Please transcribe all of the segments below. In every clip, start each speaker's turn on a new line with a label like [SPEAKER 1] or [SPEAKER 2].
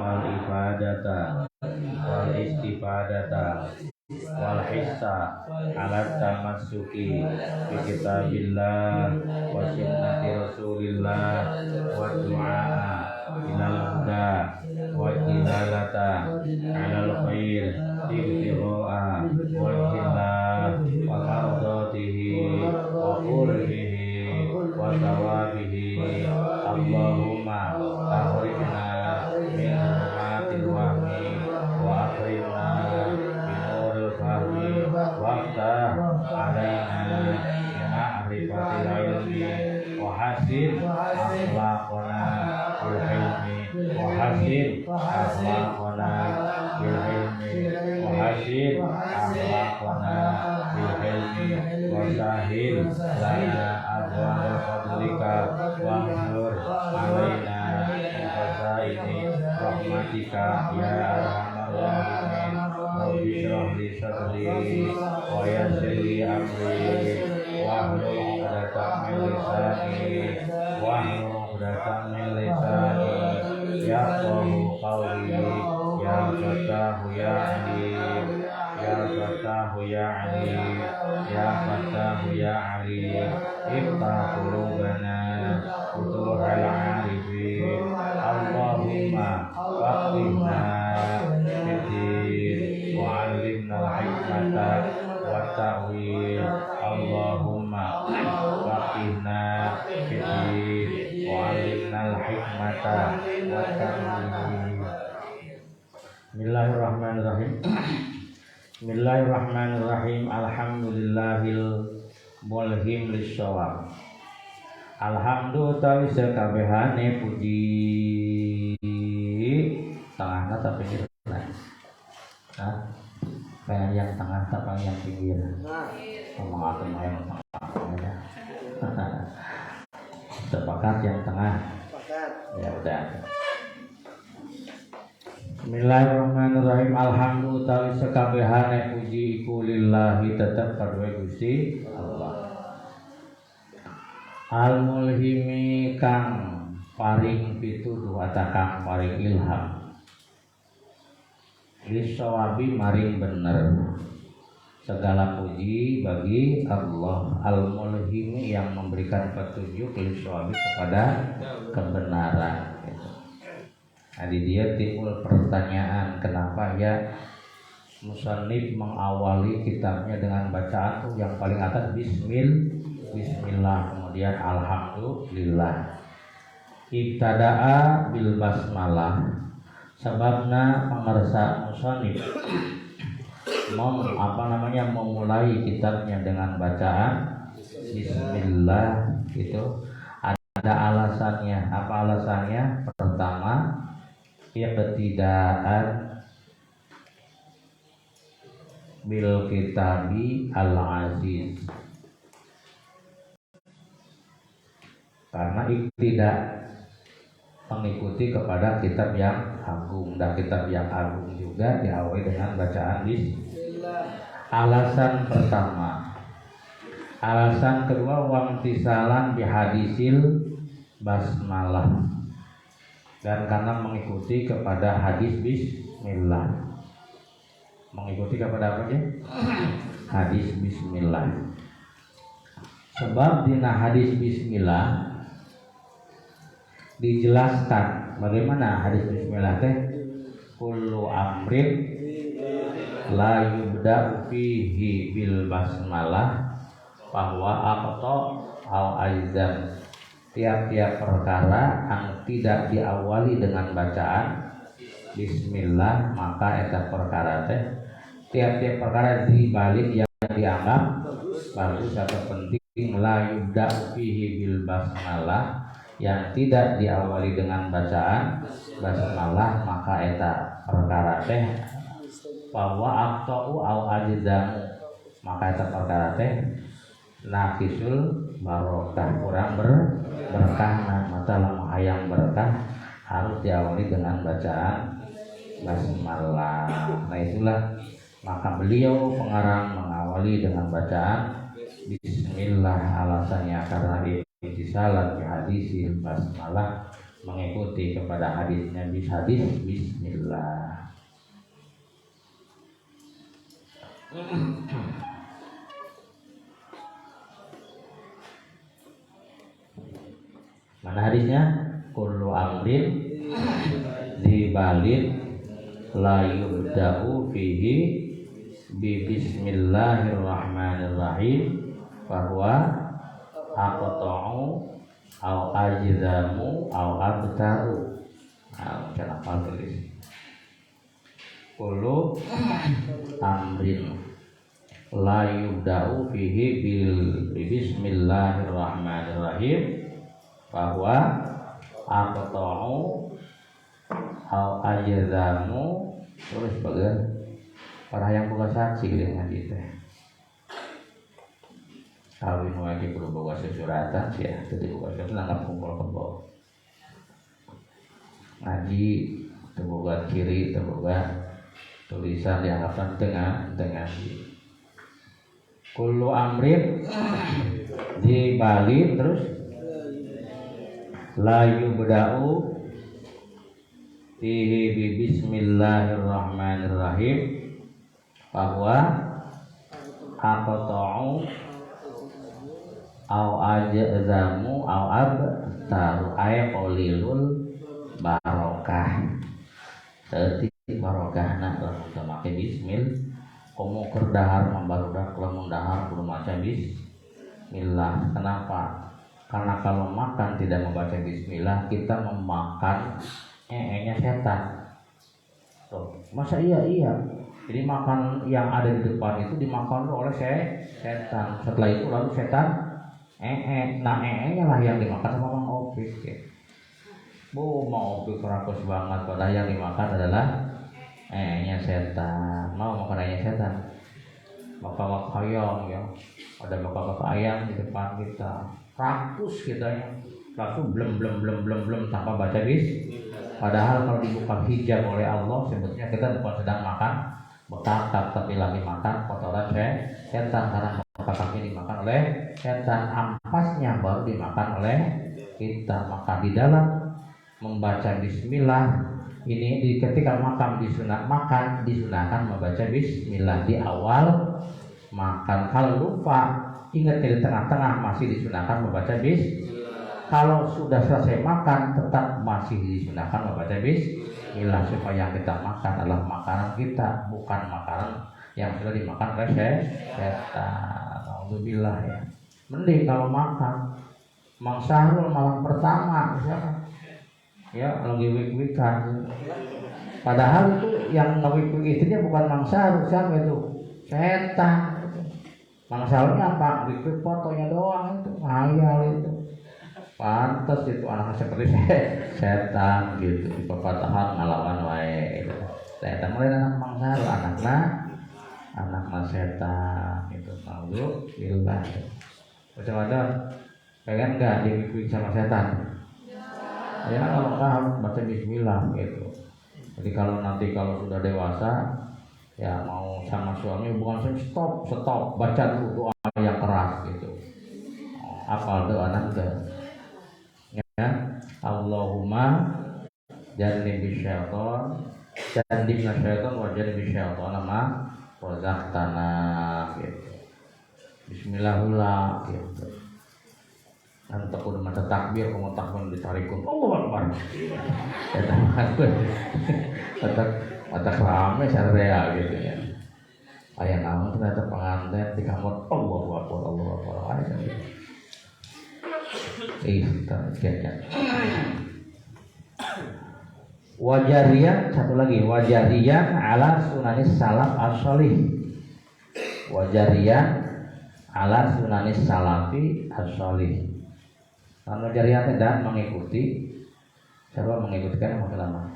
[SPEAKER 1] wal ifadata wal istifadata wal hissa ala tamassuki bi kitabillah wa sunnati rasulillah wa du'a ilal huda wa dilalata alal khair ibtiro'a wa hillah wa mardatihi wa qurbihi wa tawabihi. Allahumma akhrijna min rumatil wahmi wa akrimna binuril fahmi waftah alaina bima'rifatil ilmi wa hasin akhlaqana bil ilmi wa hasin akhlaqana bil ilmi wa hasin akhlaqana bil ilmi wa sahil lana abwaab fadlika wa anzur alaina min khazaini rahmatika ya arhamar rahimin. Rabbi shrah li sadri wa yassir li amri wahlul 'uqdatam min lisani yafqahu qawli ya fatahu ya alim ya fatahu ya alim ya fatahu ya alim iftah qulubana futuhal 'arifin. Allahumma faqihna fid-din wa 'allimna al-hikmata wa ta'wil. Allahumma faqihna fid-din wa 'allimna al-hikmata wa ta'wil. Bismillahirrahmanirrahim. Bismillahirrahmanirrahim. Alhamdulillahil mulhim lisyawab. Alhamdulillah sekabehane puji tengahna tapi ini nah kayak yang tengah tapi yang pinggir ngomong aku yang tengah sepakat yang tengah ya udah. Bismillahirrahmanirrahim. Alhamdulillah sekabehane puji iku lillahi tetep kadue Gusti Allah. Al-mulhimi kang paring pituduh atau kang paring ilham lisawabi maring bener. Segala puji bagi Allah al-mulhimi yang memberikan petunjuk lisawabi kepada kebenaran. Jadi dia timbul pertanyaan kenapa ya musannif mengawali kitabnya dengan bacaan yang paling atas Bismillah, kemudian alhamdulillah. Ibtada'a bil basmalah, sebabna pengersa musannif memulai kitabnya dengan bacaan Bismillah itu ada alasannya. Apa alasannya? Pertama, iqtidaan bil kitabi al-aziz, karena tidak mengikuti kepada kitab yang agung, dan kitab yang agung juga diawali dengan bacaan Bismillah. Alasan pertama. Alasan kedua, wamtisalan bihadisil basmalah, dan karena mengikuti kepada hadis Bismillah. Mengikuti kepada apa ya? Hadis Bismillah. Sebab dina hadis Bismillah dijelaskan bagaimana hadis Bismillah teh, kullu amrin la yubda fihi bil basmalah bahwa aqta au aizam, tiap-tiap perkara yang tidak diawali dengan bacaan Bismillah maka eta perkara teh, tiap-tiap perkara dibalik yang dianggap bagus atau penting la yubda fihi bil basmalah, yang tidak diawali dengan bacaan basmalah maka eta perkara teh bahwa aqta'u au ajzamu, maka eta perkara teh naqisul barokah, kurang berkah. Mata lamun hayang berkah harus diawali dengan bacaan basmalah. Nah itulah maka beliau pengarang mengawali dengan bacaan Bismillah. Alasannya karena intisalan bi hadisil basmalah, mengikuti kepada hadisnya hadis bismillah. Mana hadisnya? Kullu amrin zibalin la yubda'u fihi bi bismillahirrahmanirrahim bahwa aqta'u au ajzamu au abtaru. Cara tulis. Kullu amrin la yubda'u fihi bi bismillahirrahmanirrahim bahwa aqta'u au ajzamu terus bagian para yang buka saksi dengan itu kawin wajib perlu buka sesuratan sih ya, jadi buka sesuratan nggak kumpul ke bawah ngaji terbuka kiri terbuka tulisan dianggap dengan kullu amrin di Bali terus la yubda'u fihi bi bismillahirrahmanirrahim bahwa aqta'u au ajzamu au abtaru ay qalilul barokah setik barokahna lamun teu make bismil komo keur dahar mambarudak lamun dahar kudu maca bismillah. Kenapa? Karena kalau makan tidak membaca bismillah kita memakan nya setan. Tuh, masa iya? Jadi makan yang ada di depan itu dimakan oleh setan. Setelah itu lalu setan nya lah yang dimakan sama Mang Opik. Ya. Mang Opik rakus banget padahal yang dimakan adalah nya setan. Mau makan nya setan. Maka ayam ya. Ada maka ayam di depan kita. Rakus kita ya. Langsung blem tanpa baca padahal kalau dibuka hijab oleh Allah sebetulnya kita bukan sedang makan bekakak tapi lagi makan kotoran setan karena bekakaknya dimakan oleh setan, ampasnya baru dimakan oleh kita. Maka di dalam membaca bismillah ini ketika makan disunahkan membaca bismillah di awal makan. Kalau lupa ingat di tengah-tengah masih disunahkan membaca bismillah. Kalau sudah selesai makan tetap masih disunahkan membaca bismillah supaya yang kita makan adalah makanan kita, bukan makanan yang sudah dimakan oleh setan. Alhamdulillah ya. Mending kalau makan Mang Sahrul malam pertama misalkan ya lagi wik-wikan. Padahal itu yang ngewik-wik itu bukan Mang Sahrul, siapa itu? Setan. Mang Sahrulnya apa? Wik-wik fotonya doang itu, ngayal itu. Pantas itu anaknya seperti setan gitu, di pepatahan ngalawan wae gitu. Setan mulai anak Mang Sahrul, anaknya setan itu. Alhamdulillah. Bagaimana? Pengen nggak diwik-wik sama setan? Ya kalau harus baca bismillah gitu. Jadi kalau sudah dewasa ya mau sama suami hubungan stop baca dulu doa yang keras gitu. Apa doa nanti? Ya Allahumma jannibis syaitan jannibna syaitan wa jannibis syaitan ma razaqtana gitu. Bismillahullah gitu. Nanti aku udah mata takbir, kamu takbir ditarikun Allahu Akbar. Mata rame syariah gitu ya. Ayah namun ternyata pengantin di kamar Allahu Akbar. Ayah gitu. Wajariyah, satu lagi wajariyah ala sunanis salaf as-sholih. Wajariyah ala sunanis salafi as-sholih. Wajariyah tidak mengikuti, siapa mengikutikan maksudnya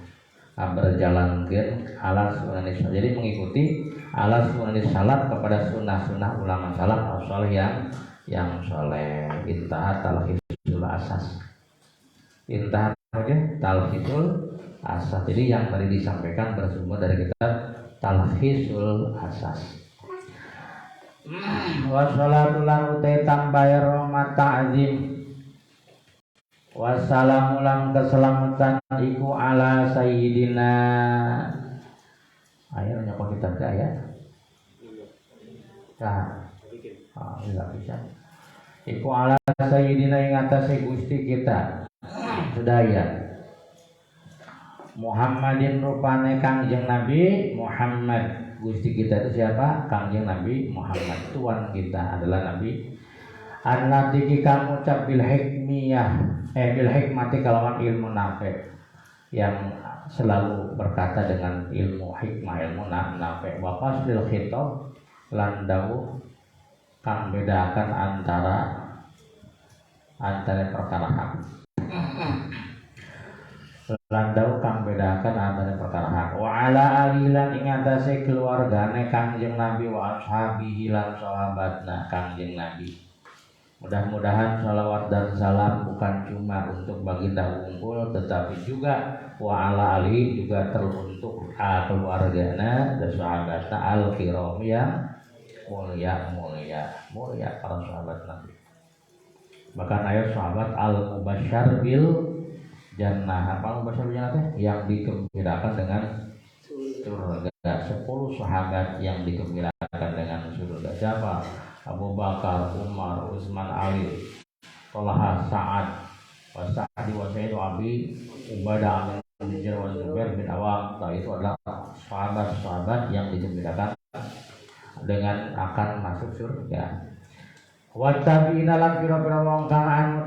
[SPEAKER 1] berjalankan ala sunanis, jadi mengikuti ala sunanis salaf kepada sunnah ulama salaf as-sholih yang soleh. Intahat talhisul asas. Intahat aja talhisul asas. Jadi yang tadi disampaikan bersumber dari kitab Talhisul Asas. Wassalatu lahu ta'ala bayar ta'zim. Wassalamu lang keselamatan iku ala sayyidina. Ayo nyapa kita ya. Nah, enggak bisa. Iku ala sayyidina ing atase Gusti kita. Sudah ya. Muhammadin rupane Kangjeng Nabi Muhammad. Gusti kita itu siapa? Kangjeng Nabi Muhammad. Tuan kita adalah Nabi. An-natiki kamu ucap bil hikmiyah, bil hikmati kalawan ilmu nafe, yang selalu berkata dengan ilmu hikmah, ilmu nafe. Wa faslil khitab lan dawuh kang bedakan antara perkara hak. Landau kang bedakan antara perkara hak. Wa ala alilan ing atase keluargane Kangjeng Nabi wa ashabihi lan sahabatna Kangjeng Nabi. Mudah-mudahan salawat dan salam bukan cuma untuk baginda unggul, tetapi juga wa ala alihi juga teruntuk keluargana dan sahabatna al-kiram yang mulia para sahabat Nabi. Bahkan ayat sahabat al-mubasysyar bil jannah, apa mubasysyar bil jannah yang digembirakan dengan surga. 10 sahabat yang digembirakan dengan surga. Siapa? Abu Bakar, Umar, Utsman, Ali, Thalhah, Sa'ad, wa Sa'di wa Sa'id wa Abi Ubadah bin Jarrah wa Zubair bin Awam. Itu adalah sahabat-sahabat yang digembirakan dengan akan masuk surga. Wa tabi'ina lan pira-pira wong kang anut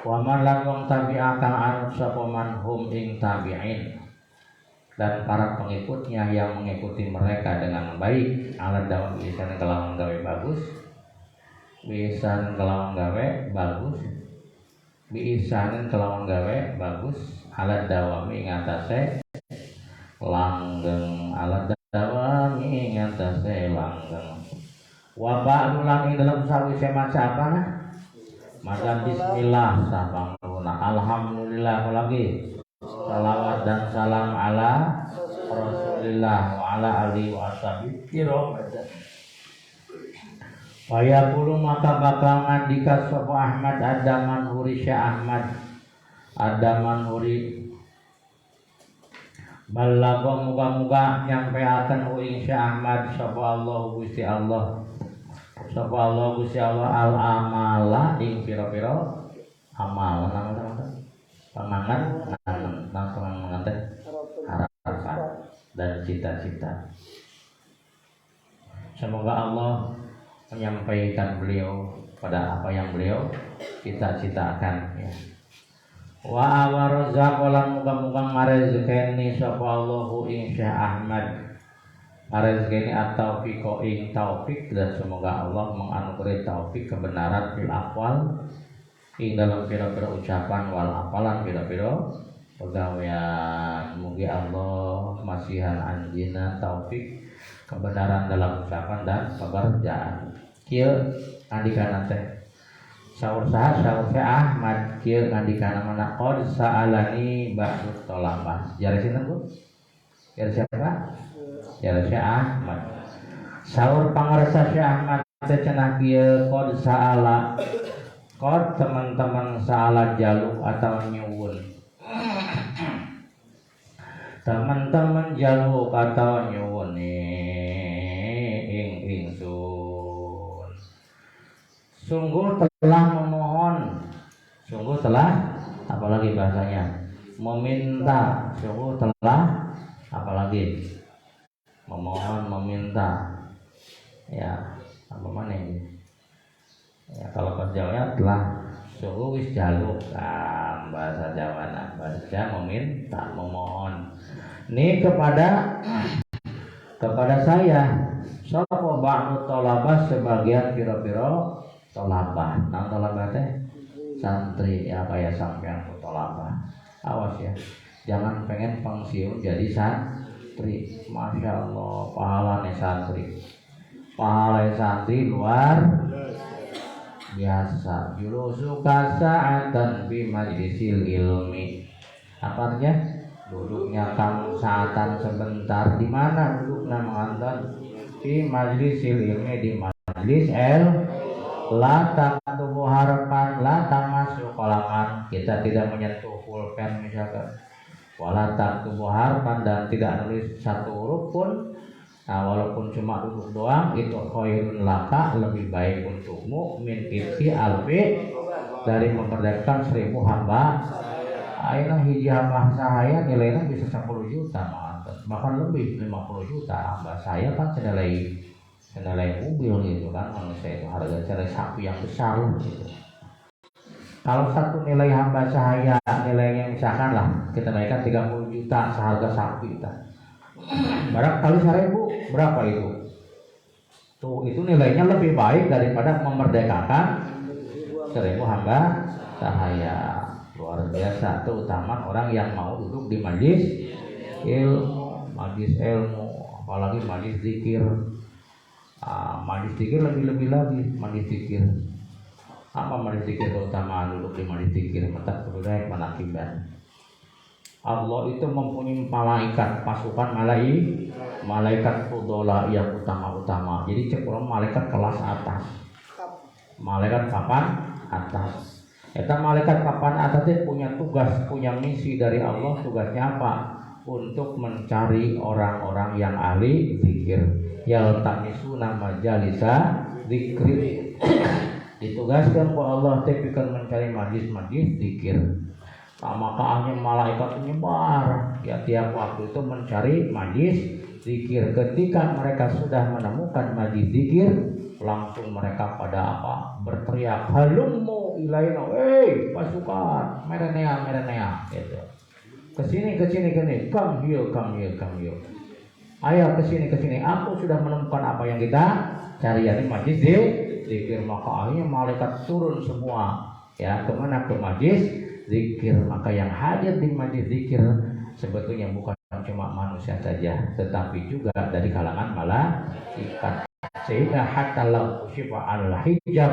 [SPEAKER 1] wa man lan wong tabi'a kang anut sapa man hum ing tabi'in, dan para pengikutnya yang mengikuti mereka dengan baik. Alat daun bisan kelawan gawe bagus, bisan kelawan gawe bagus, bisanen kelawan gawe bagus. Alat dawami ngatasé langgeng, alat dawami ngatasé langgeng. Wa ba'du lan ing dalam sawise maca apa? Maca bismillah sabanguna. Alhamdulillah lagi. Salawat dan salam ala Rasulillah wa ala alihi wa ashabihi kiram. Faya puluh maka bakal ngandika sapa Ahmad Adaman Huri Syekh Ahmad Adaman Huri balago muga-muga nyampeaken ing Syekh Ahmad sapa Allah Gusti Allah. Sapa Allah Gusti Allah al amala ing pira-pira amal pangangan teh harapan dan cita-cita. Semoga Allah menyampaikan beliau pada apa yang beliau cita-citakan ya. Wa awarzaqalan muga-muga marezekeni sapa Allahu ing Syekh Ahmad marezekeni at-taufiq ing taufik, dan semoga Allah menganugerahi taufik kebenaran fil aqwal ing dalam pira-pira ucapan wal apalan pira-pira pegawean. Mugi Allah masihan anjina taufik kebenaran dalam ucapan dan pekerjaan. Kieu ngandikana teh saur Syekh Ahmad, kieu ngandikana mana qad sa'alani ba'du tolabah. Jare sinten Bu? Jare siapa? Jare Syekh Ahmad. Saur pangarsa Syekh Ahmad teh cenah kieu qad sa'ala. Qad teman-teman salah jaluk atau nyuwun. Teman-teman jaluk atau nyuwun ingsun. Sungguh telah memohon. Sungguh telah, apalagi bahasanya, meminta. Sungguh telah, apalagi memohon, meminta. Ya, apa mana ini? Ya, kalau bahasa Jawa telah sungguh wis jaluk, bahasa Jawa bahasa Jawa meminta, memohon. Ini kepada saya sapa ba'du tolabah sebagian pira-pira tolabah. Nang tolabah teh santri ya, kayak sampean tolabah. Awas ya, jangan pengen pensiun jadi santri. Masya Allah, pahalanya santri, pahala santri luar biasa. Julusuka sa'atan fi majlisil ilmi. Apa artinya? Duduknya kamu saatan sebentar. Di mana duduknya mengantar? Fi majlisil ilmi, di majlis La taktubu harfan, la tamassu qalaman, kita tidak menyentuh pulpen misalkan. Wala taktubu harfan, dan tidak nulis satu huruf pun. Nah, walaupun cuma duduk doang, itu khairun laka, lebih baik untukmu min ibti alfi, dari memerdekakan 1000 hamba. Aina hiji hamba sahaya nilainya bisa 10 juta, bahkan lebih 50 juta. Hamba saya kan senilai mobil gitu kan, manusia itu harga senilai sapi yang besar gitu. Kalau satu nilai hamba sahaya nilainya misalkan lah kita naikkan 30 juta seharga sapi kita. Barangkali 1000 berapa itu? Tuh itu nilainya lebih baik daripada memerdekakan 1000 hamba sahaya. Luar biasa tuh utaman orang yang mau duduk di majlis ilmu, apalagi majlis zikir. Majlis zikir lebih lagi majlis zikir. Apa majlis zikir keutamaan duduk di majlis zikir? Mata berbagai manakiban. Allah itu mempunyai malaikat, pasukan malaikat fudola yang utama-utama. Jadi cekurang malaikat kelas atas, malaikat papan atas. Eta malaikat papan atas itu punya tugas, punya misi dari Allah. Tugasnya apa? Untuk mencari orang-orang yang ahli zikir. Yaltamisuna majalisa zikri. Ditugaskan oleh Allah tepikan mencari majlis-majlis zikir. Maka hanya malaikat menyebar ya tiap waktu itu mencari majlis zikir. Ketika mereka sudah menemukan majlis zikir, langsung mereka pada apa? Berteriak, halummu ilaina, pasukan merenea gitu. Kesini, come here. Ayo kesini. Aku sudah menemukan apa yang kita cari, yakni majlis zikir. Maka akhirnya malaikat turun semua ya kemana? Ke majlis zikir. Maka yang hadir di majlis zikir sebetulnya bukan cuma manusia saja, tetapi juga dari kalangan malaikat. Sehingga hatta lau usyifa al-hijab,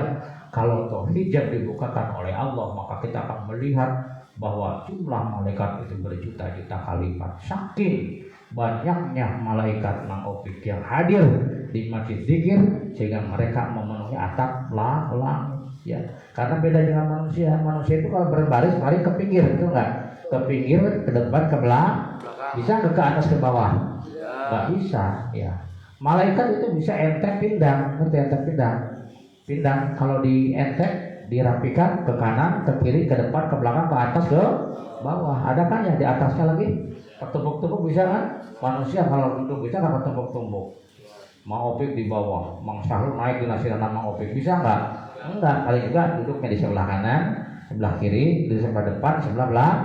[SPEAKER 1] kalau toh hijab dibukakan oleh Allah, maka kita akan melihat bahwa jumlah malaikat itu berjuta-juta kali lipat. Saking banyaknya malaikat mangopik yang hadir di majlis zikir, sehingga mereka memenuhi atap langit ya. Karena beda dengan manusia itu kalau berbaris mari ke pinggir, itu enggak ke pinggir, ke depan, ke belakang, bisa ke atas, ke bawah? Enggak bisa ya. Malaikat itu bisa entek pindang, ngerti entek pindang kalau di entek dirapikan ke kanan, ke kiri, ke depan, ke belakang, ke atas, ke bawah. Ada kan yang di atasnya lagi bertumpuk-tumpuk, bisa kan? Manusia kalau duduk bisa nggak bertumpuk-tumpuk? Mang Opik di bawah, Mang Syahrul naik di nasiran Mang Opik, bisa nggak? Enggak, kali juga duduknya di sebelah kanan, sebelah kiri, di sebelah depan, sebelah belakang.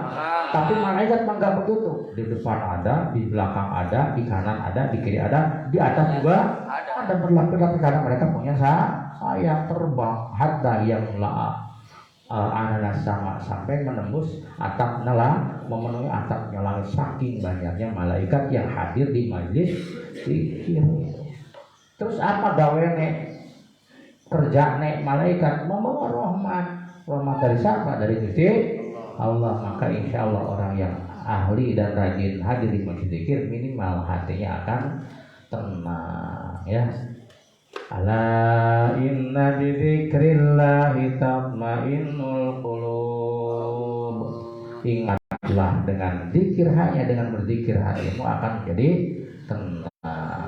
[SPEAKER 1] Tapi malaikat enggak begitu. Di depan ada, di belakang ada, di kanan ada, di kiri ada, di atas juga ada berlapis-lapis karena mereka punya sayap terbang hatta yang ananas sama sampai menembus atap nela, memenuhi atapnya langit. Saking banyaknya malaikat yang hadir di majlis zikir. Terus apa gawene kerjane malaikat? Membawa rahmat dari siapa? Dari Gusti Allah. Maka insya Allah orang yang ahli dan rajin hadir di majlis zikir, minimal hatinya akan tenang ya. Ala inna bi dzikrillahi tatmainnul qulub. Ingatlah dengan zikir, hanya dengan berzikir hatimu akan menjadi tenang.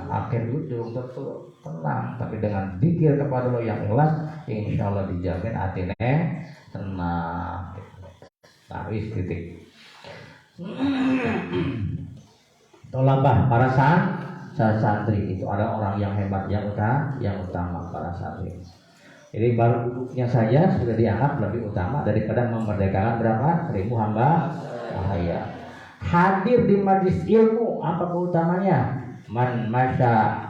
[SPEAKER 1] Akhir duduk tentu tenang, tapi dengan zikir kepada Allah yang ikhlas, insya Allah dijamin hatinya tenang. Nah, wis titik. Tolabah para santri itu ada orang yang hebat, yang utama para santri. Jadi baru duduknya saja sudah dianggap lebih utama daripada memerdekakan berapa? 1000 hamba sahaya. Hadir di majlis ilmu, apa keutamanya? Man masya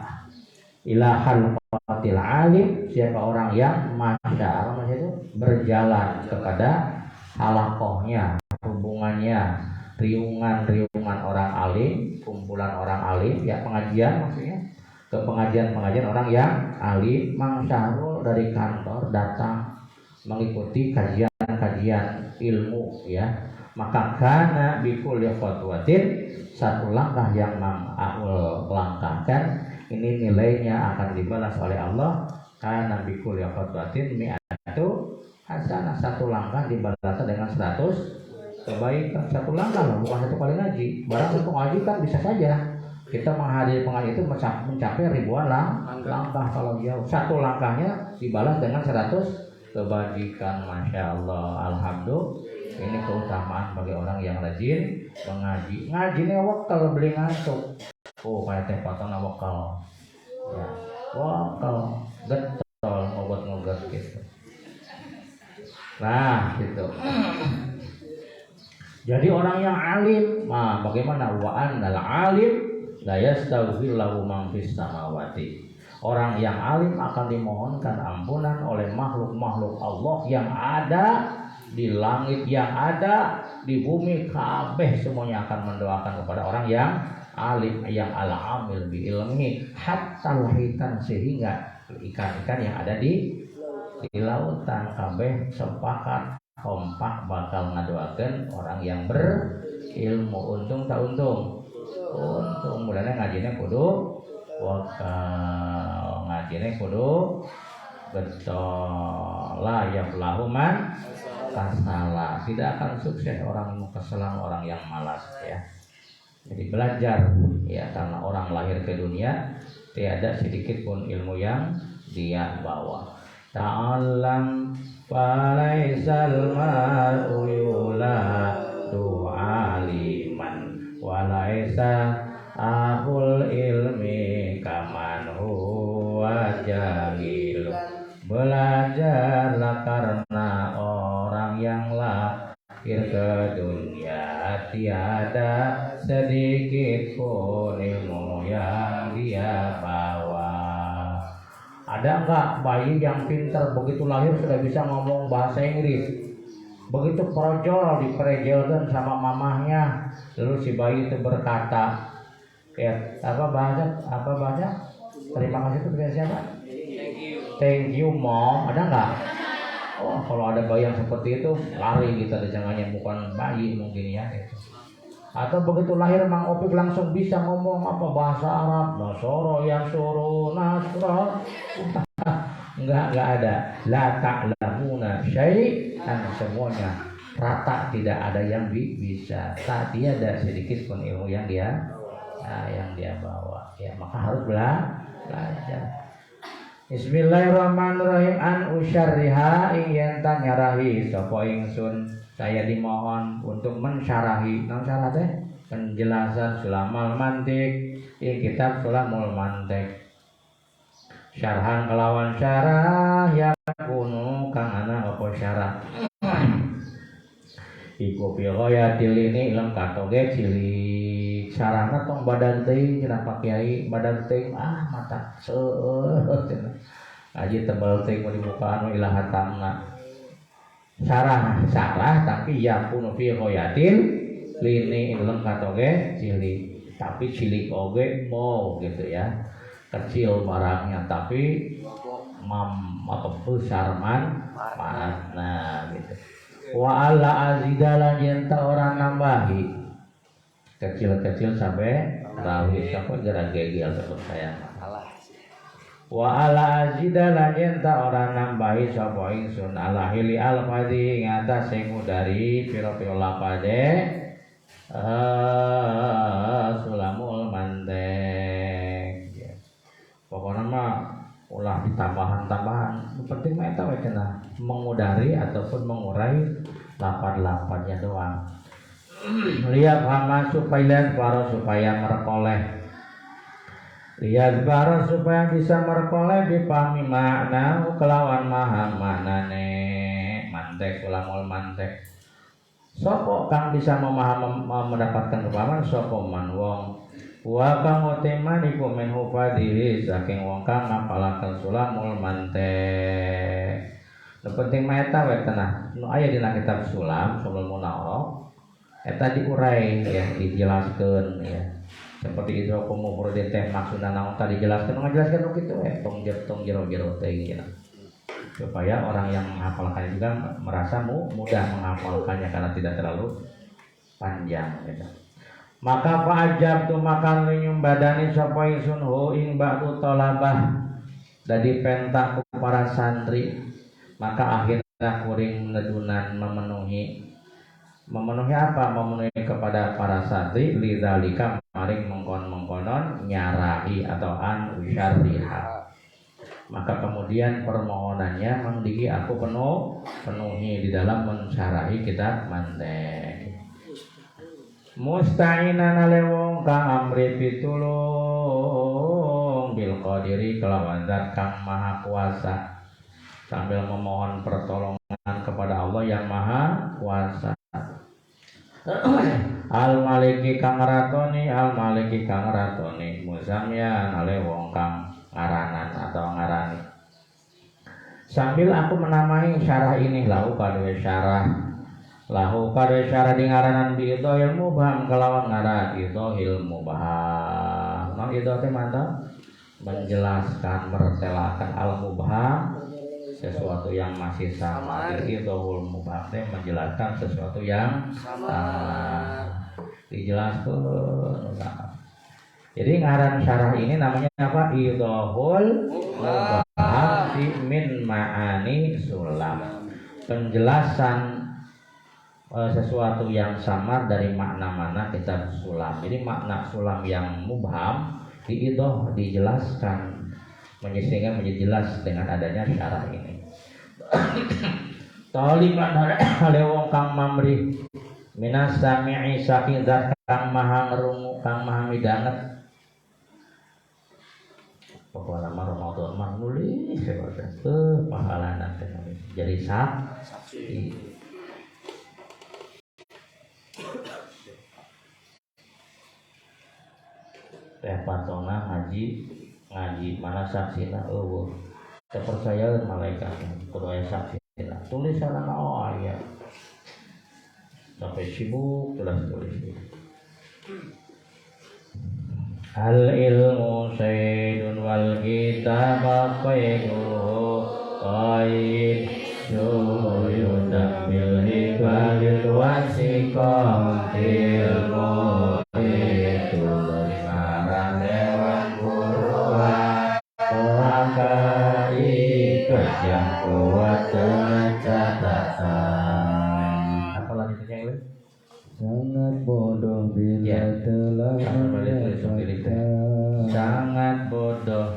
[SPEAKER 1] ila halqatil alim, siapa orang yang masya, apa itu? Berjalan kepada halaqohnya, hubungannya, riungan orang alim, kumpulan orang alim, ya pengajian maksudnya, ke pengajian orang yang alim. Mang Syahrul dari kantor datang mengikuti kajian ilmu ya. Maka kana bikul khotwatin, satu langkah yang Mang Aul langkahkan ini nilainya akan dibalas oleh Allah Karena bikul ya khotbatin mi'atu hasanah, satu langkah dibalas dengan 100 kebaikan. Satu langkah loh, bukan satu kali ngaji. Barang satu ngaji kan bisa saja kita menghadiri pengajian itu mencapai ribuan langkah. Kalau jauh, satu langkahnya dibalas dengan 100 kebajikan. Masya Allah, alhamdulillah. Ini keutamaan bagi orang yang rajin mengaji. Ngajinya wakal beli ngantuk. Oh, kayak teh patona wakal. Ya, wakal getol ngogot-ngogot gitu. Nah, gitu. Jadi orang yang alim, nah bagaimana wa annal alim la yastaghfir lahu man fis samawati. Orang yang alim akan dimohonkan ampunan oleh makhluk-makhluk Allah yang ada di langit, yang ada di bumi, kabeh semuanya akan mendoakan kepada orang yang alim, yang al-amil bi ilmi, hatta lahitan, sehingga ikan-ikan yang ada di lautan kabeh sepakat kompak bakal ngadoakeun orang yang berilmu. Untung tak untung? Untung. Mulane ngajinya kudu wakal, ngajinya kudu betul lah yang pelahuman kasala. Tidak akan sukses orang keselang, orang yang malas ya. Jadi belajar ya, karena orang lahir ke dunia tiada sedikit pun ilmu yang dia bawa. Ta'allam falaisal mar'u yuladu aliman walaisa ahul ilmi kaman huwa jahil. Belajarlah karena orang yang lahir ke dunia tiada sedikit pun ilmu yang dia bawa. Ada enggak bayi yang pintar begitu lahir sudah bisa ngomong bahasa Inggris? Begitu projol diperejelkan sama mamahnya, lalu si bayi itu berkata, ya apa bahasa? Terima kasih itu dari siapa? Thank you mom. Ada enggak? Oh, kalau ada bayi yang seperti itu lari kita jangannya, bukan bayi mungkin ya. Atau begitu lahir Mang Opik langsung bisa ngomong apa bahasa Arab, Nasoro yang suruh Nasro. Enggak ada. La ta'lamuna syai'an, semuanya rata, tidak ada yang bisa. Tak tiada sedikit pun ilmu yang dia bawa. Ya, maka harus belajar. Bismillahirrahmanirrahim. An usyarriha ing yen nyarahi sapa ingsun, saya dimohon untuk mensyarahi. Nang syarah teh penjelasan sulamal mantik ing kitab sulamul mantik. Syarhan kelawan syarah yakunu kang ana apa syarah. Iku piroyatil ini ilm katoge cilik. Syarahna tong badan teuing cenah Pak Kiai, badan teuing mata seueuh cenah. Aji tebal teuing mau dibukaan ilah hatamna. Syarah tapi yakunu piroyatil lini ilm katoge cilik. Tapi cilik oge mau gitu ya. Kecil barangnya tapi besar manfaatna gitu. Wa ala azidalan yenta orang nambahi kecil-kecil sampai rawi sampai geragegel sebut saya. Wa ala azidalan yenta orang nambahi sapa ingsun ala hili alfadhi ngatas sing dari pira-pira lapade sulamul mantek. Pokoknya mah ulah ditambahan-tambahan. Penting mah eta we cenah mengudari ataupun mengurai lapan-lapannya doang. Lihat hama supaya merkoleh. Lihat bara supaya bisa merkoleh dipahami makna kelawan maha manane mantek ulamul mantek. Sopo kang bisa mendapatkan kepahaman sopo man wong wa kang uteman iku min hufadhi saking wong kang ngapalaken sulamul mantek. Nu penting mah eta we tenah nu aya dina kitab sulam munawwarah eta diurai ya, dijelaskeun ya. Seperti itu kumur teh maksudna naon tadi dijelaskeun, ngajelaskeun nu kitu we tong jero-jero teh gitu. Supaya orang yang menghafalkannya juga merasa mudah menghafalkannya karena tidak terlalu panjang gitu. Maka fa'ajab tu makan nyumbadani sapa ingsun hu ing ba'du talabah Dadi penta ku para santri, maka akhirnya kuring ngedunan memenuhi apa? Memenuhi kepada para santri lidzalika maring mengkon-mengkonon nyarahi atau an usyarriha. Maka kemudian permohonannya mendiki aku penuhi di dalam mensyarahi kitab mantek. Musta'inan ale wong kang amri pitulung bil qadiri kelawan zat kang maha kuasa, sambil memohon pertolongan kepada Allah yang maha kuasa. Al maliki kang ratoni musamyan ale wong kang ngaranan atau ngarani. Sambil aku menamai syarah ini lahu kadwe syarah di ngaranan bi itu ilmu baham kelawan ngaran itu ilmu baham. Mang itu teh mantap menjelaskan mertelakan al mubham sesuatu yang masih sama. Itu ilmu baham teh menjelaskan sesuatu yang sama. Dijelaskan. Jadi ngaran syarah ini namanya apa? Idhahul mubham min ma'ani sulam. Penjelasan sesuatu yang samar dari makna-makna kitab sulam. Jadi makna sulam yang mubham dijelaskan sehingga menjadi jelas dengan adanya syarah ini. Taliban ale wong kang mamri minas sami'i saking zat kang maha ngrungu kang maha midanget. Pokoknya Ramadan mah nulis pahalana jadi saksi. Teh patona ngaji mana saksina eueuh. Teh percaya malaikat kudu aya saksina. Tulisan aya. Sampai sibuk tulis. Al ilmu sayyidun wal kitab qayduhu qaid suyudam bil hibalil wasiqam ilmu itu lemaran dewan buruan melakai kerja kuat dengan catatan. Apa lagi yang lain? Sangat bodoh bila telah sangat bodoh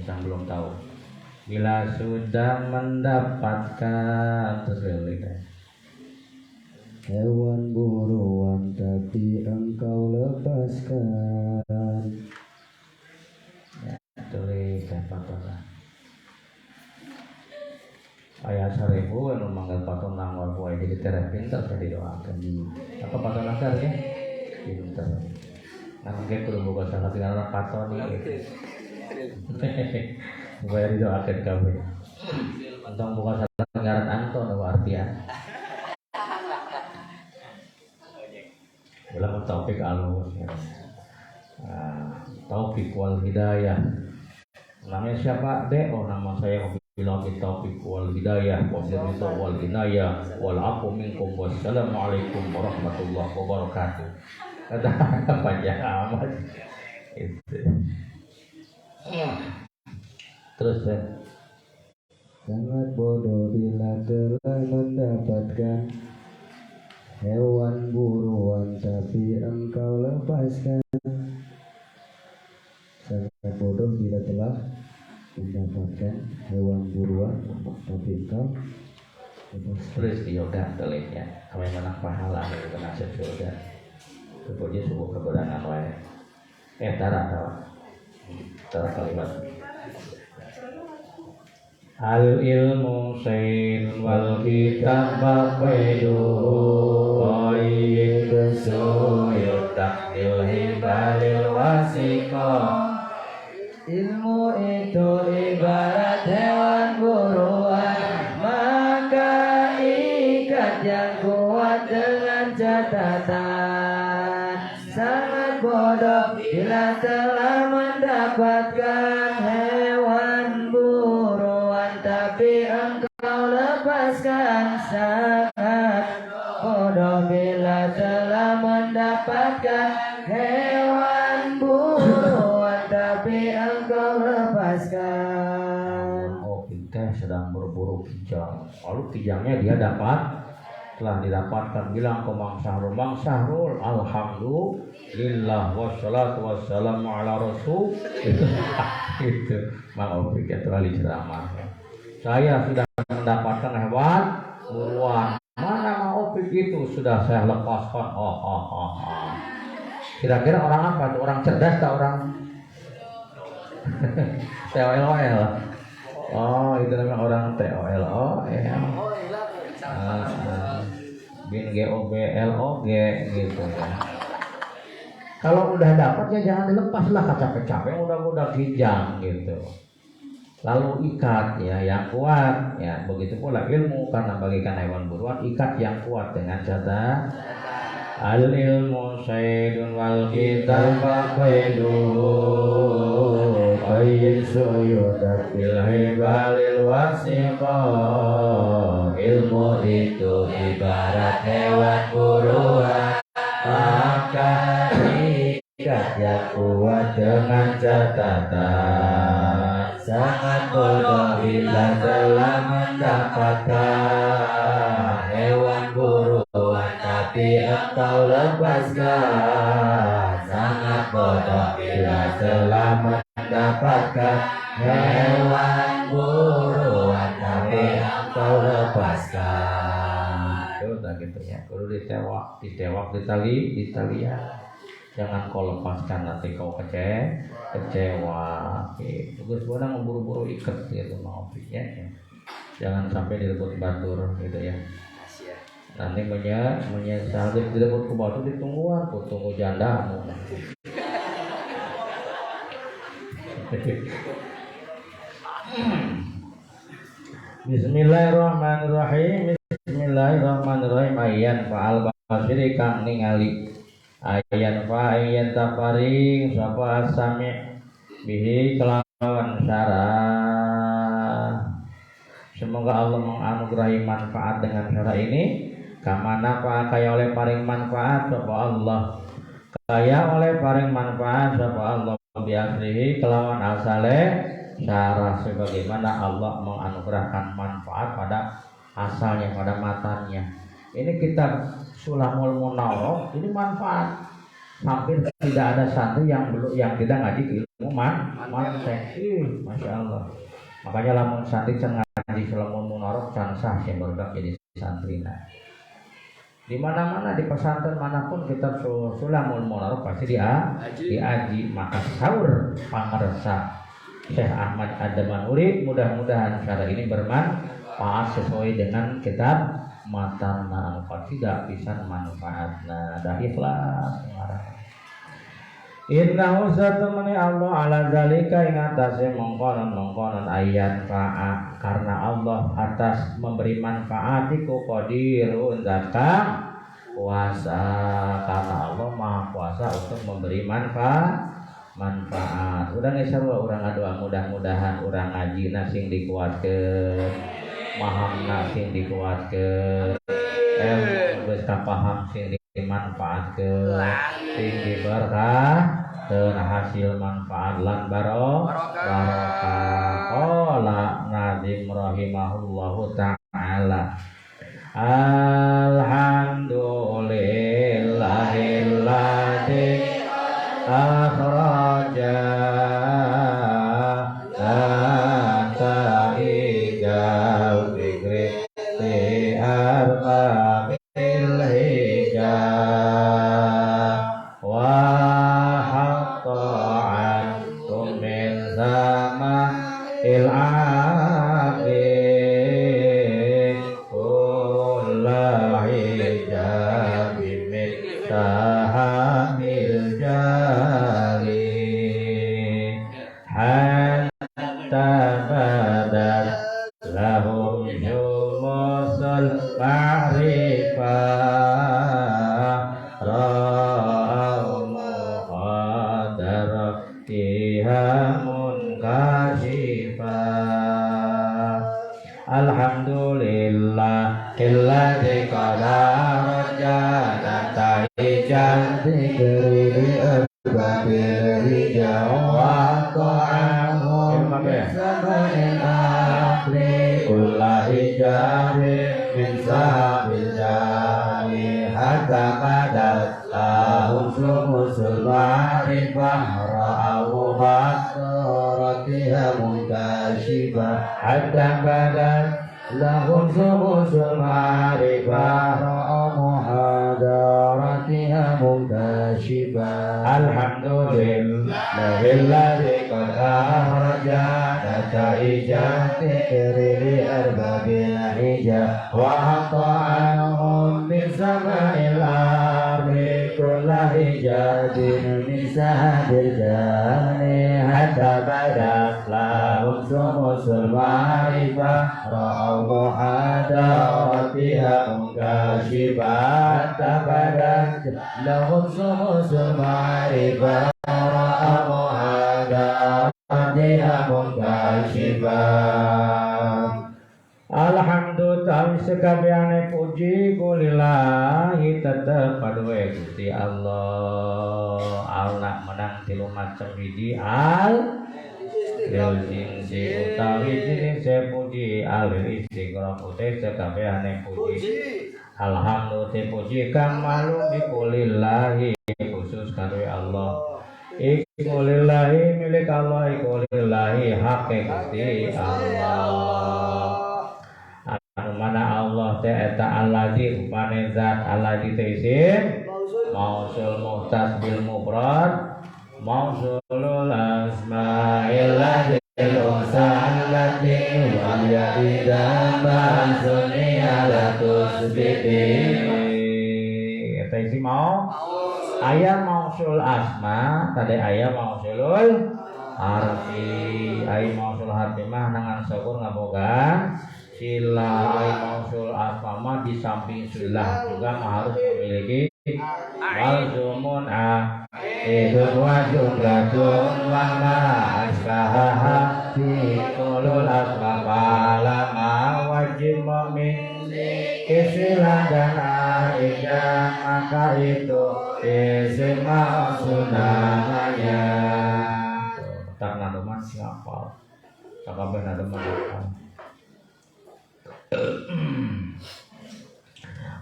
[SPEAKER 1] yang belum tahu bila sudah mendapatkan hewan buruan tapi engkau lepaskan. Ya, tulis patona ayat 1000 anu manggal patona ngol poe jadi tera pinter tadi doakan apa patona ya pinter. Nah, mungkin kudu boga salah tinggal patoni gitu. Bayar doakan kabeh. Untung boga salah ngaran Anton artian. Dalam taufik alus ya. Taufik wal hidayah. Namanya siapa? Oh, nama saya bilang taufik wal hidayah wa ridha wal inayah wal afu minkum wassalamualaikum warahmatullahi wabarakatuh. Kata panjang amat itu. Terus ya. Sangat bodoh bila telah mendapatkan hewan buruan tapi engkau lepaskan. Sangat bodoh bila telah mendapatkan hewan buruan tapi engkau lepaskan. Terus di yoga telitnya kami menang pahala dari nasib surga. Kemudian sebuah kebenaran wae. Tara kalimat. Al ilmu sayyidun wal kitab baqaiduhu qaid suyud takdil hibalil wasiqa. Ilmu itu ibarat hewan buruan, maka ikat yang kuat dengan catatan. Sangat bodoh bila telah mendapatkan hewan buruan tapi engkau lepaskan. Sangat bodoh bila telah mendapatkan hewan buruan tapi engkau lepaskan. sedang berburu kijang. Lalu kijangnya dia telah didapatkan, bilang ke Mang Syahrul, alhamdulillah wassalatu wassalamu ala rasul. Itu Mang Opik itu ahli ceramah. Saya sudah mendapatkan hewan buruan. Mana Mang Opik itu sudah saya lepaskan. Kira-kira orang apa tuh? Orang cerdas atau orang TOL? Oh, itu namanya orang TOL. Bin GOBLOG gitu ya. Kalau udah dapat ya jangan dilepas lah, capek-capek udah kijang gitu. Lalu ikat ya yang kuat ya. Begitu pula ilmu, karena bagikan hewan buruan, ikat yang kuat dengan catatan al ilmu saydun wal kitab faqaiduhu ayyin suyudat bil hibalil wasiqa. Ilmu itu ibarat hewan buruan, maka ikat yang kuat dengan catatan. Sangat bodoh bila telah mendapatkan hewan buruan tapi engkau lepaskan. Sangat bodoh bila telah mendapatkan hewan buruan tapi engkau lepaskan. Itu udah gitu ya. Kalau ditewak ditali ya. Jangan kau lepaskan, nanti kau kecewa. Tugas gua memburu-buru ikat gitu mau ya. Jangan sampai direbut batur gitu ya. Nanti menyesal direbut ke batu, ditunggu aku tunggu jandamu. Bismillahirrahmanirrahim. Bismillahirrahmanirrahim. Ayan fa'al basiri kang ningali ayan fa'ayan taparing sapa asami bihi kelawan syarah. Semoga Allah menganugerahi manfaat dengan syarah ini. Kamana fa kaya oleh paring manfaat sapa Allah. Kaya oleh paring manfaat sapa Allah biasrihi kelawan asale syarah, sebagaimana Allah menganugerahkan manfaat pada asalnya, pada matanya. Ini kitab Sulamul Munawwarah, ini manfaat. Hampir tidak ada santri yang tidak ngaji ilmu mantek. Masya Allah. Makanya lamun santri can ngaji Sulamul Munawwarah can sah sih barudak jadi santri. Di mana-mana di pesantren manapun kitab Sulamul Munawwarah pasti diaji. Maka sahur pangarsa Syekh Ahmad Adamanuri, mudah-mudahan cara ini bermanfaat sesuai dengan kitab matana al-qasidah pisan manfaatna dah ikhlas ngarang. Innahu satamani Allah ala zalika ing atase mongkonon ayat fa'a, karena Allah atas memberi manfaat iku qadirun zakam kuasa, karena Allah maha kuasa untuk memberi manfaat. Urang sarua urang ngadoa mudah-mudahan urang ngaji sing dikuatkeun, mahamna sing dikuatkeun, geus kapaham sing dimanfaatkeun, sing diberkahkeun hasil manfaat lan barokah. Qala Nazim rahimahullahu ta'ala alhamdulillahilladzi akhraja ta'ijal fikri ti'arqa bilhija wa hatta'an min sama il'aqi kulla hijabi min sahamil jali hatta badar lahum yumusul ma'rifah ra'au muqadara tihamun kashifah. Alhamdulillah illadzi qadara jana ta'ijan dzikri bi'ababil hija wa ta'amu sama'in akhli hijabi min sahabil jami hatta kadat lahum sumusul ma'rifah ra'awu hasoratiha muntasibah hatta kadat lahum sumusul ma'rifah ra'awu hadaratiha muntasibah alhamdulillahilladzi qad ahraja nataija tikri arbabil hija wa hatta'anhum min sama'il ardi kulla hijadin min sahabil jani hatta badat lahum sumusul ma'rifah ra'awu hadaratiha muntasibah hatta badat lahum sumusul ma'rifah ra'awu hadaratiha muntasibah. Alhamdulillah sekabehane puji kulillahi tetep paduwe Gusti Allah. Allah menang tilu macem hiji al jinsi utawi jenis puji al istighfar putih sekabehane puji. Alhamdulillah puji kang malum bikulillahi khusus karuwe Allah. Ikulillahi milik Allah ikulillahi hake Gusti Allah. Mana Allah ta'ala alladzi rupane zat alladzi taisin mausul muhtas bil mufrad mausulul asma'il ladzil usallati wa yadidan bansuni ala tusbiti taisi mau ayat mausul asma tadi ayat mausulul arfi ayat mausul harfi mah nangan syukur ngaboga sila ay mausul asma di samping silah juga harus memiliki malzumun itu wa jumlatun wa ma asbaha fi qulul asma falama wajib memiliki silah dan aidan maka itu isim mausul namanya. Tak nademan siapa sakabeh nademan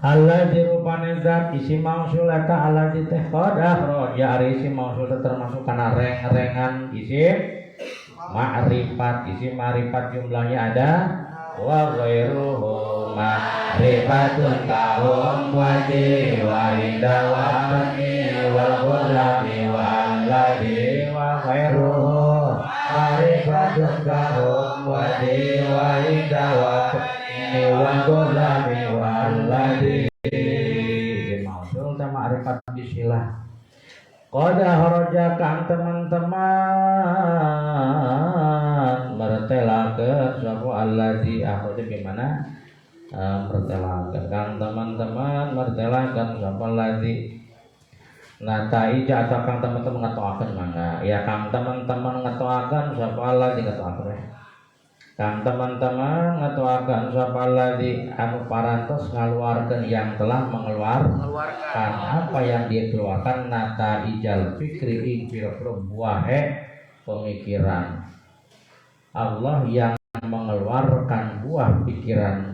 [SPEAKER 1] Allah dirupane zat isi mausul eta Allah di teh qadah ya ari isi mausul termasuk kana reng-rengan isim ma'rifat isim ma'rifat jumlahnya ada wa ghairuhu ma'rifatun kahum wadi wa indawani wal ghurami wal ladhi wa ghairuhu ma'rifatun kahum wadi wa indawani wal-ghulami wal-ladhi mausul dan ma'rifat bisilah qada haraja kang teman-teman mertelakeun sapa alladzi akhraja gimana mertelakeun kang teman-teman mertelakeun sapa alladzi nataija atau kang teman-teman ngetoakeun mangga ya kang teman-teman ngetoakeun sapa alladzi ngetoakeun kang teman-teman ngatuakan sapa alladzi anu parantos ngaluarkeun yang telah mengeluarkan apa yang dia keluarkan nata ijal fikri ing pira-pira buahe pemikiran Allah yang mengeluarkan buah pikiran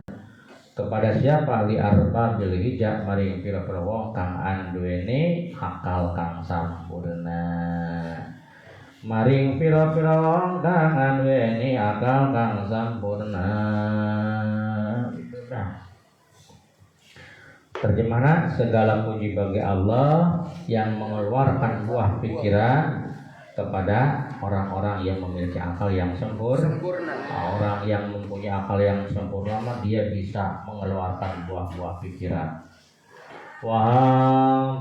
[SPEAKER 1] kepada siapa li arbabil hijab maring pira-pira wong kang anduweni akal kang sampurna maring pira-pira wong kang anduweni akal kang sampurna. Terjemahan segala puji bagi Allah yang mengeluarkan buah pikiran kepada orang-orang yang memiliki akal yang sempurna. Orang yang mempunyai akal yang sempurna dia bisa mengeluarkan buah-buah pikiran. Wa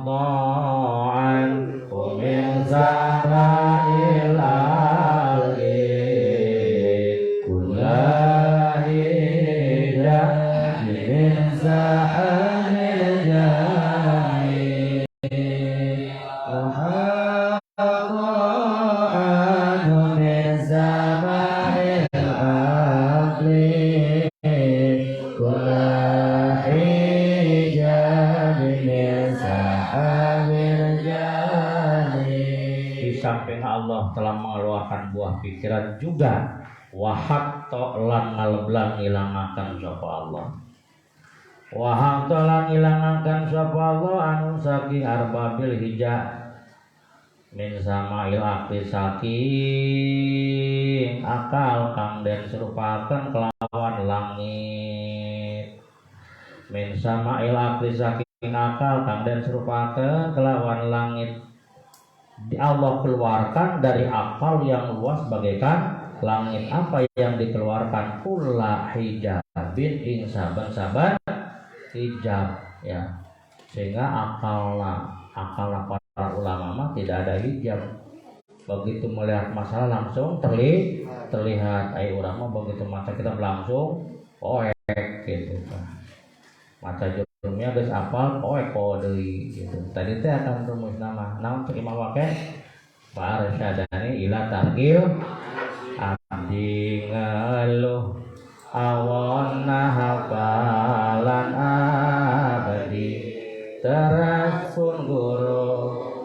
[SPEAKER 1] ta'an min sama'il ardi kullahi min sahamil jami wa ta'an min sama'il ardi kullahi di samping Allah telah mengeluarkan buah pikiran juga Wahatta lan ngaleblang ilangaken sapa Allah. Wahatta lan ilangaken sapa Allah anu saking arbabil hijab min sama'il aqli saking akal kang den serupaken kelawan langit. Min sama'il aqli saking akal kang den serupaken kelawan langit. Di Allah keluarkan dari akal yang luas bagaikan langit. Apa yang dikeluarkan? Kulla hijabin ing saban-saban hijab, ya. Sehingga akal para ulama mah tidak ada hijab. Begitu melihat masalah langsung terlihat. Ayo orang mah begitu masa kita langsung oek gitu kan. Maca jurumnya geus apal oek deui gitu. Tadi teh akan rumus nama. Naon cek Imam Waqi? Farsyadani ila targil abdi ngeluh awana hafalan abadi. Teras pun guru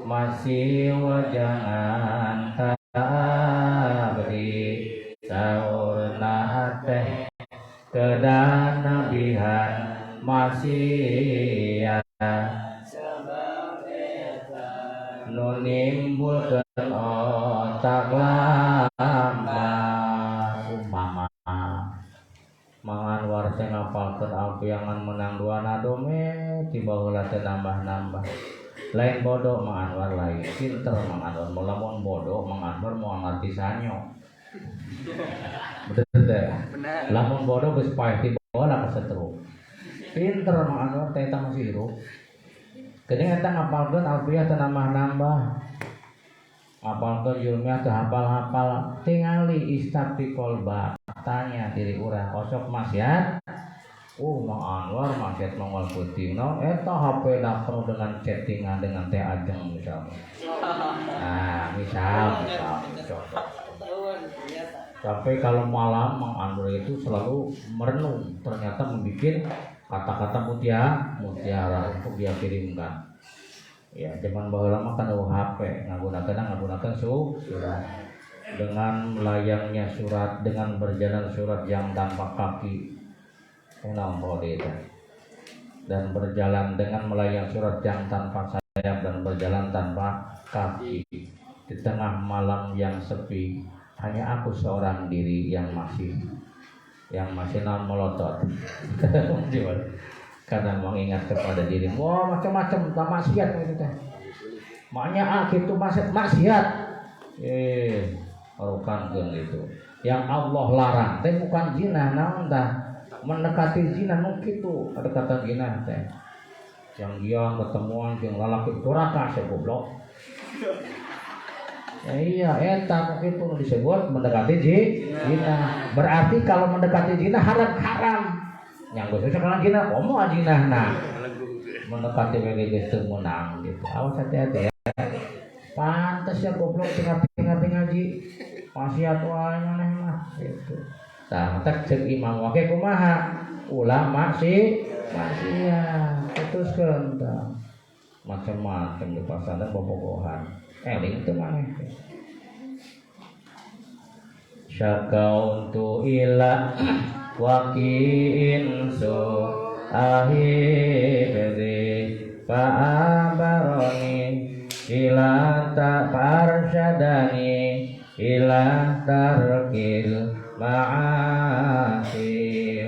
[SPEAKER 1] masih wajangan tabri saurna teh kedanabihan masih ya nunimbulkeun otak lambat umpama mangan warta ngapalkeun apiangan menang dua nadome tiba heula teu nambah-nambah. Lain bodoh Mang Anwar lain pinter Mang Anwar, lamun bodoh Mang Anwar mau ngarti sanyo. Bener teh. Lamun bodoh geus paeh tiba heula kasetruk. Pinter Mang Anwar teh eta masih hirup. Geuning eta ngapalkeun alfiah teu nambah-nambah. Ngapalkeun ilmiah teu hafal-hafal, tingali istiqol ba tanya diri urang osok maksiat. Mang Anwar maksiat mongol putingna eta HP na penuh dengan chattingan dengan teh ajeng misalnya. Nah, misal contoh. Sampai kalau malam Mang Anwar itu selalu merenung, ternyata membuat kata-kata mutiara untuk dia kirimkan. Ya, zaman baheula mah kan HP, nggunakeun surat. Dengan melayangnya surat, dengan berjalan surat yang tanpa kaki. Dan berjalan dengan melayang surat yang tanpa sayap dan berjalan tanpa kaki di tengah malam yang sepi, hanya aku seorang diri yang masih melotot karena mengingat kepada diri. Wah, macam-macam maksiat itu teh. Maknya gitu maksiat. Harukankeun itu. Yang Allah larang teh bukan zina, naon tah? Mendekati zina nu kitu, ada kata zina teh. Yang dia ketemuan jeung lalaki duraka goblok. Ya iya, eta kitu nu disebut mendekati zina. Berarti kalau mendekati zina haram. Yang geus sekarang zina, komo zinahna. Mendekati we geus teu meunang gitu. Awas hati-hati ya. Pantes ya goblok tinggal ngaji. Maksiat wae maneh mah gitu. Tah tak cek Imam Waqi kumaha? Ulama maksiat. Putuskeun tah. Macam-macam di pasar bobogohan. Eling teu maneh. Syakauntu ila waqi'in su ahibri fa'abaroni ila ta'farsyadani ila tarkil ma'asi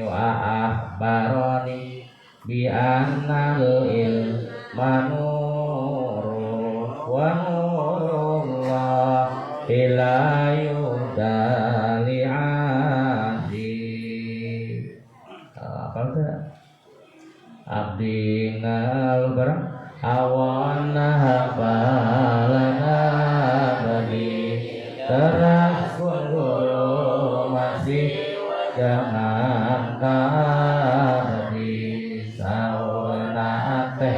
[SPEAKER 1] wa ahbaroni bi annal ilmanuru wa nurullah ila yudali adi. Apa itu? Abdi ngal barang awana hafalana badi teras guru masih jangan tadi sauna teh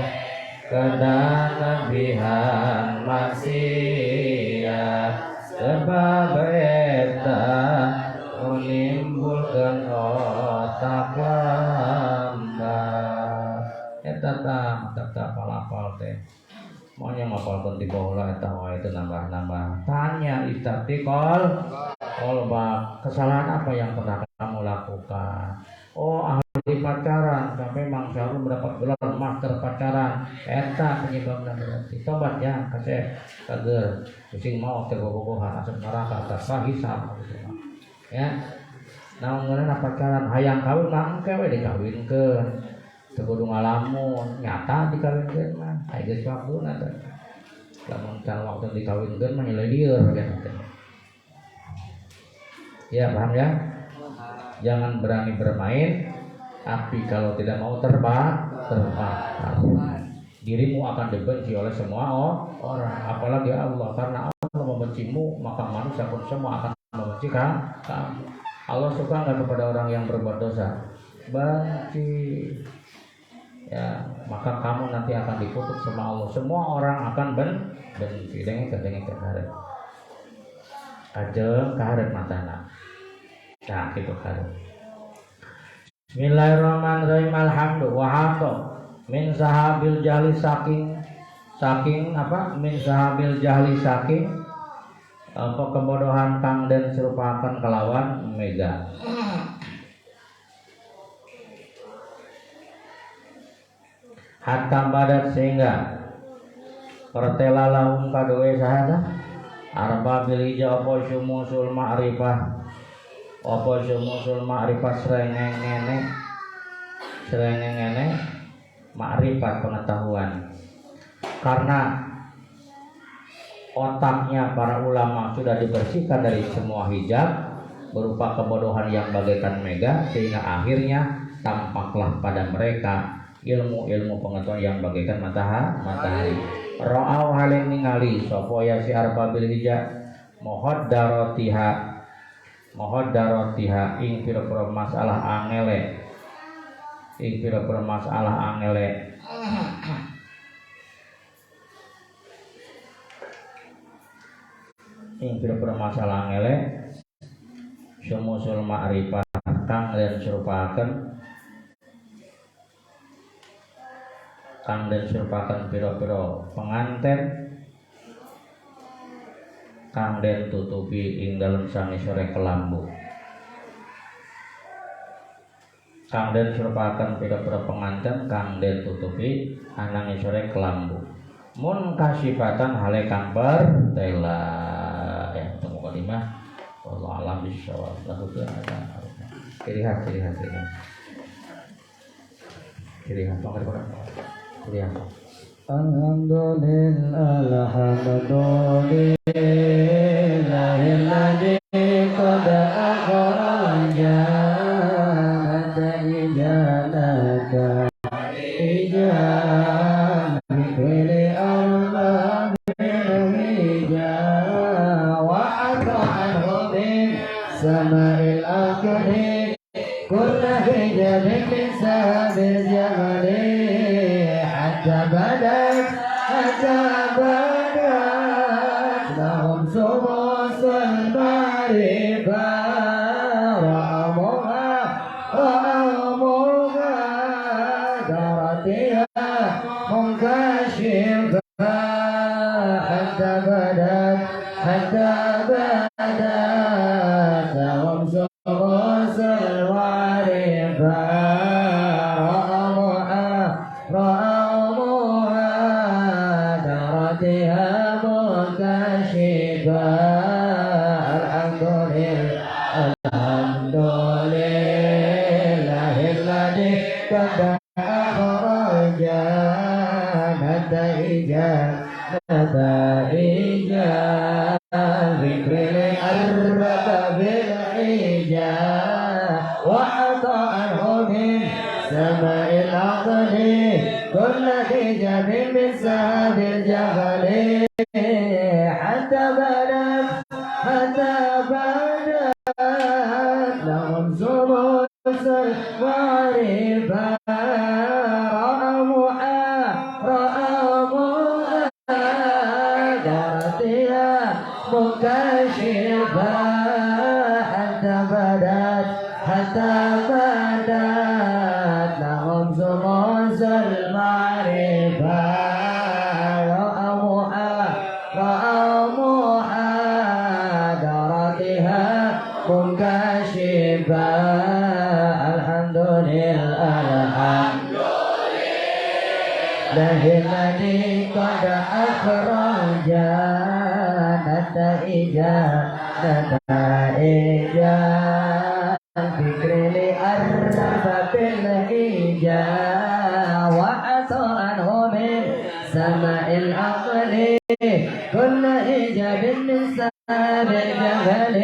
[SPEAKER 1] kedanabihan maksiat sebab eta menimbulkan otak lambat. Eta tak apal teh. Mau yang apalkeun di bawah eta wae itu nambah-nambah. Tanya istiqol Kolbak, kesalahan apa yang pernah kamu lakukan? Oh, ahli pacaran, sampai Mang Syarul mendapat gelar master pacaran. Eta penyebabnya berarti. Tobat ya, kasih kager. Pusing mau terbobogohan asap neraka terserah hisab gitu. Ya. Nah, ngeunana pacaran hayang kawin mah engke we dikawinkeun. Teu kudu ngalamun, nyata dikawinkeun mah. Aya geus waktuna teh. Lamun can waktu dikawinkeun mah nyeleh lieur gitu. Ya, paham ya? Jangan berani bermain api kalau tidak mau terbakar. Dirimu akan dibenci oleh semua orang, apalagi Allah. Karena Allah membencimu, maka manusia pun semua akan membenci kamu. Allah suka nggak kepada orang yang berbuat dosa? Benci. Ya, maka kamu nanti akan dikutuk sama Allah. Semua orang akan benci. Dengan keharap. Ajeng keharap matana. Nah, gitu kan. Bismillahirrahmanirrahim. Alhamdulillah wa hato min sahabil jahli saking apa? Min sahabil jahli saking apa kebodohan kang den serupakan kelawan mega. Hatta badat sehingga pertela lahum kadoe sahada arba bil hija apa syumusul ma'rifah apa syumusul ma'rifat serengenge ma'rifat pengetahuan. Karena otaknya para ulama sudah dibersihkan dari semua hijab berupa kebodohan yang bagaikan mega, sehingga akhirnya tampaklah pada mereka ilmu-ilmu pengetahuan yang bagaikan matahari. Ra'au halin ningali sapa ya si arbabil hijab Mohodarotiha ing pira-pira masalah angele ing pira-pira masalah angele sumusul ma'rifah kang den serupaken pira-pira penganten kang den tutupi ing dalem sangisore kelambu. Kang den serupaken pira-pira penganten kang den tutupi anang isore kelambu. Mun kasifatan hale kang bertela. Ya, temu kalimah. Wallahu a'lam bishawab. Lahu ta'ala. Ciri khas.
[SPEAKER 2] Alhamdulillahilladzi qad akhraja ijanaka ijan bikulli amrin hija wa ata'anhu min sama'il akhi kulla hijabin min sahabil jamali hatta badat lahum subusul ma'rifah ra'amuha daratiha munkashifah hatta badat lahum subusul Alhamdulillahilladzi qad akhraja nataija bikulli arbabil hija wa ata'anhu min sama'il aqli kulla hijabin min sahabil jabali hatta badat lahum subusul ma'rifah ra'amuha daratiha munkashifah hatta badat lahum subusul ma'rifah ra'amuha daratiha له الذي قد أخرج نتائج الفكر لأرباب الإيجاب وعصى عنه من سماء العقل كل إيجاب من سماء الجهل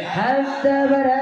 [SPEAKER 2] حتى برأ